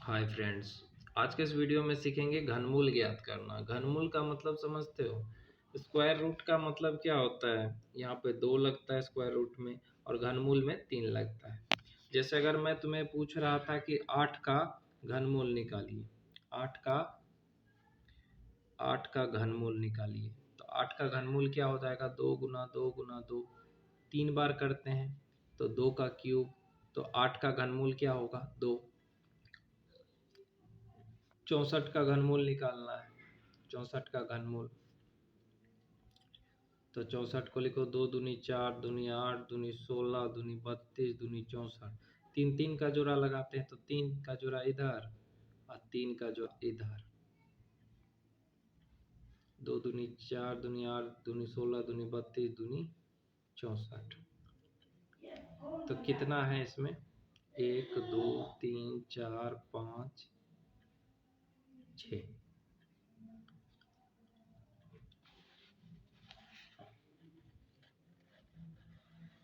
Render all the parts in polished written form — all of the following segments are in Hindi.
Hi friends. आज के इस वीडियो में सीखेंगे घनमूल ज्ञात करना। घनमूल का मतलब समझते हो? स्क्वायर रूट का मतलब क्या होता है? यहाँ पे 2 लगता है स्क्वायर रूट में और घनमूल में 3 लगता है। जैसे अगर मैं तुम्हें पूछ रहा था कि 8 का घनमूल निकालिए, 8 का 8 का घनमूल निकालिए, तो 8 का घनमूल क्या हो जाएगा? 2 गुना 2 गुना 2, 3 बार करते हैं तो 2 का क्यूब, तो 8 का घनमूल क्या होगा? 2। 64 का घनमूल निकालना है, 64 का घनमूल, तो 64 को लिखो 2 दूनी 4 दूनी 8 दूनी 16 दूनी 32 दूनी 64। 3 3 का जोड़ा लगाते हैं तो 3 का जोड़ा इधर और 3 का जोड़ा इधर। 2 दूनी 4 दूनी 8 दूनी 16 दूनी 32 दूनी 64। तो कितना है इसमें? 1 2 3 4 5 6।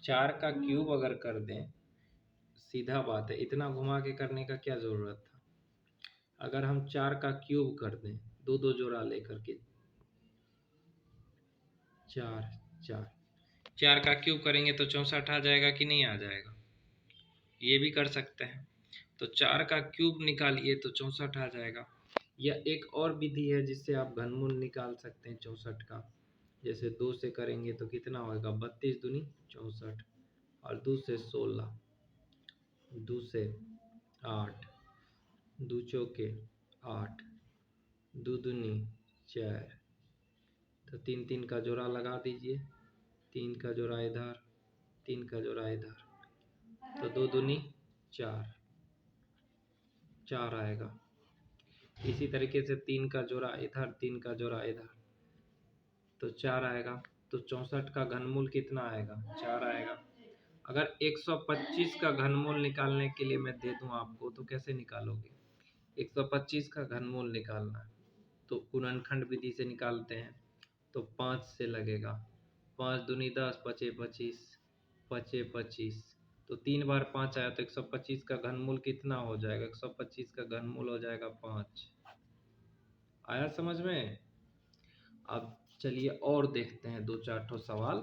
4 का क्यूब अगर कर दें, सीधा बात है, इतना घुमा के करने का क्या जरूरत था? अगर हम 4 का क्यूब कर दें, दो दो जोड़ा लेकर के, 4 4 4 का क्यूब करेंगे तो 64 आ जाएगा कि नहीं आ जाएगा? ये भी कर सकते हैं। तो 4 का क्यूब निकालिए तो 64 आ जाएगा। या एक और विधि है जिससे आप घनमूल निकाल सकते हैं 64 का। जैसे 2 से करेंगे तो कितना होगा? 32 दूनी 64 और 2 से 16, 2 से 8, 2 चौके 8, 2 दूनी 4, तो 3 3 का जोड़ा लगा दीजिए, 3 का जोड़ा इधर, 3 का जोड़ा इधर, तो 2 दूनी 4, 4 आएगा। इसी तरीके से 3 का जोड़ा इधर, 3 का जोड़ा इधर, तो 4 आएगा। तो 64 का घनमूल कितना आएगा? 4 आएगा। अगर 125 का घनमूल निकालने के लिए मैं दे दूं आपको तो कैसे निकालोगे? 125 का घनमूल निकालना है तो गुणनखंड विधि से निकालते हैं, तो 5 से लगेगा। 5 दूनी 10, पचे 25, पचे 25, तो 3 बार 5 आया तो 125 का घनमूल कितना हो जाएगा? 125 का घनमूल हो जाएगा 5। आया समझ में? अब चलिए और देखते हैं 2 4 ठो सवाल,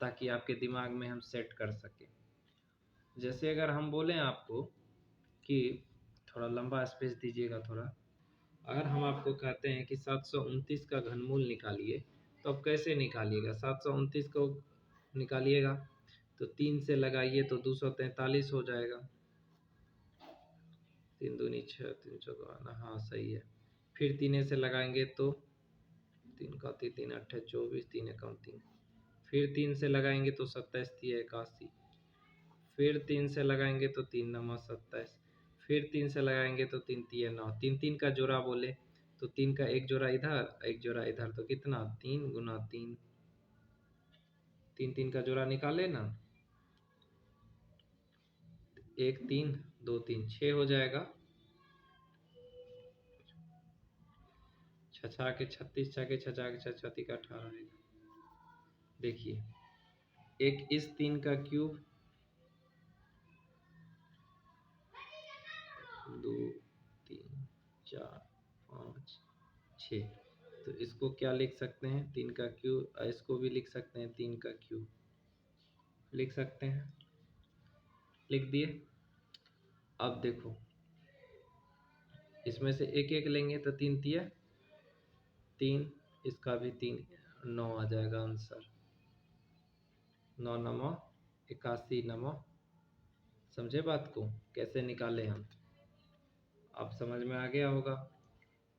ताकि आपके दिमाग में हम सेट कर सकें। जैसे अगर हम बोलें आपको कि थोड़ा लंबा स्पेस दीजिएगा थोड़ा। अगर हम आपको कहते हैं कि 729 का घनमूल निकालिए, तो आप कैसे निकालिएगा? 729 को निकालिएगा तो 3 से लगाइए तो 243 हो जाएगा। 3 दूनी 6, 3 चौका, हाँ सही है। फिर 3 से लगाएंगे तो 3 का 3 अट्ठे 24, 3 एकम 3। फिर 3 से लगाएंगे तो 27 3 81। फिर 3 से लगाएंगे तो 3 नमा 27। फिर 3 से लगाएंगे तो 3 तिया 9। 3 3 का जोड़ा बोले तो 3 का एक जोड़ा इधर एक जोड़ा इधर, तो कितना? 3 गुना 3। 3 3 का जोड़ा निकाले ना, 1 3 2 3 6 हो जाएगा। छछा के 36, छके छछा के 6 का 18 आएगा। देखिए, एक इस 3 का क्यूब, 2 3 4 5 6, तो इसको क्या लिख सकते हैं? 3 का क्यूब। इसको भी लिख सकते हैं 3 का क्यूब, लिख सकते हैं। लिख दिए। अब देखो, इसमें से एक एक लेंगे तो 3 तिया 3, इसका भी 3, 9 आ जाएगा आंसर। 9 नमा 81 नमा। समझे बात को? कैसे निकाले हम? अब समझ में आ गया होगा।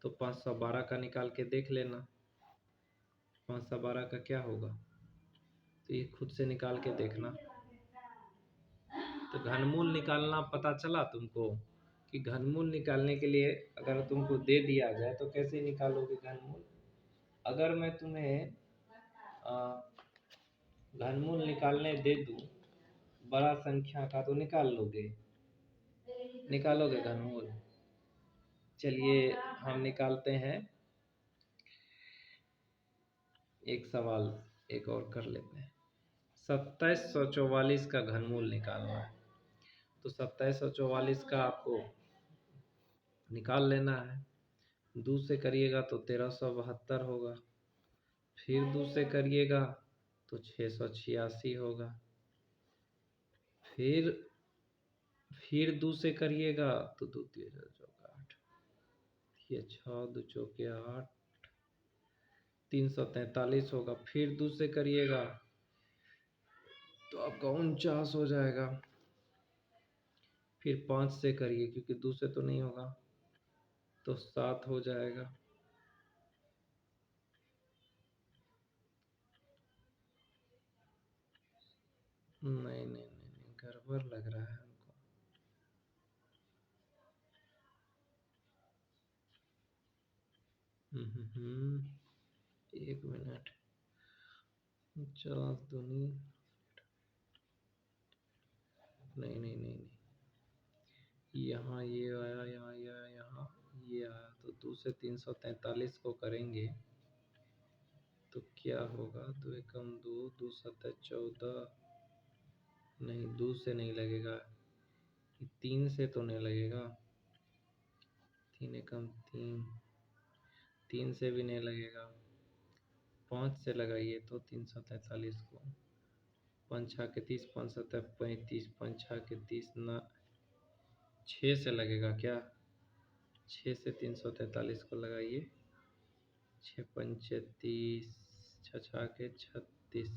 तो 512 का निकाल के देख लेना। 512 का क्या होगा? तो ये खुद से निकाल के देखना। तो घनमूल निकालना पता चला तुमको कि घनमूल निकालने के लिए अगर तुमको दे दिया जाए तो कैसे निकालोगे घनमूल? अगर मैं तुम्हें घनमूल निकालने दे दूं बड़ा संख्या का, तो निकाल लोगे? निकालोगे घनमूल? चलिए हम निकालते हैं। एक सवाल एक और कर लेते हैं। 2744 का घनमूल निकालना है। तो 2744 का आपको निकाल लेना है। 2 से करिएगा तो 1372 होगा, फिर 2 से करिएगा तो 686 होगा, फिर 2 से करिएगा तो 2 3 8, ये 6 2 चौके 8, 343 होगा, फिर 2 से करिएगा तो आपका 49 हो जाएगा, फिर 5 से करिए क्योंकि 2 से तो नहीं होगा तो 7 हो जाएगा। नहीं नहीं नहीं नहीं, गड़बड़ लग रहा है हमको। एक मिनट, 50 दूनी, नहीं नहीं नहीं नहीं, यहाँ ये आया, यहाँ ये आया, यहाँ ये आया, तो 2 से 343 को करेंगे तो क्या होगा? 2 एकम 2, 2 सतह 14, नहीं 2 से नहीं लगेगा, 3 से तो नहीं लगेगा, 3 एकम 3, 3 से भी नहीं लगेगा, 5 से लगाइए तो 343 को, 5 छः के 30, 5 सतह 35, 5 छः के 30 ना, 6 से लगेगा क्या? 6 से 343 को लगाइए, 6 पंचे 30, 6 छः के 36,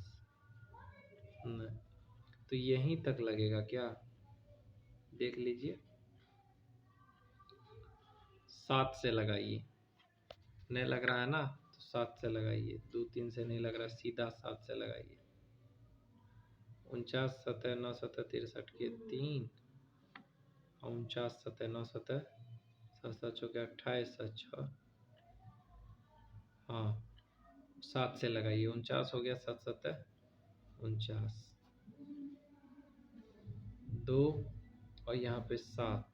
नहीं तो यहीं तक लगेगा क्या? देख लीजिए, 7 से लगाइए, नहीं लग रहा है ना तो 7 से लगाइए, 2 3 से नहीं लग रहा, सीधा 7 से लगाइए। 49 सतह 9 सतह 63 के 3, 49 सतह 9 सतह 7 चौके 28, 6, हाँ 7 से लगाइए, 49 हो गया, 7 सतह 49, 2 और यहाँ पे 7,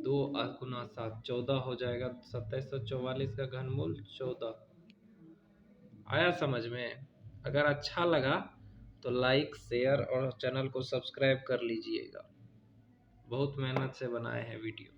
2 गुना 7 14 हो जाएगा, 2744 का घनमूल 14। आया समझ में? अगर अच्छा लगा तो लाइक शेयर और चैनल को सब्सक्राइब कर लीजिएगा, बहुत मेहनत से बनाए हैं वीडियो।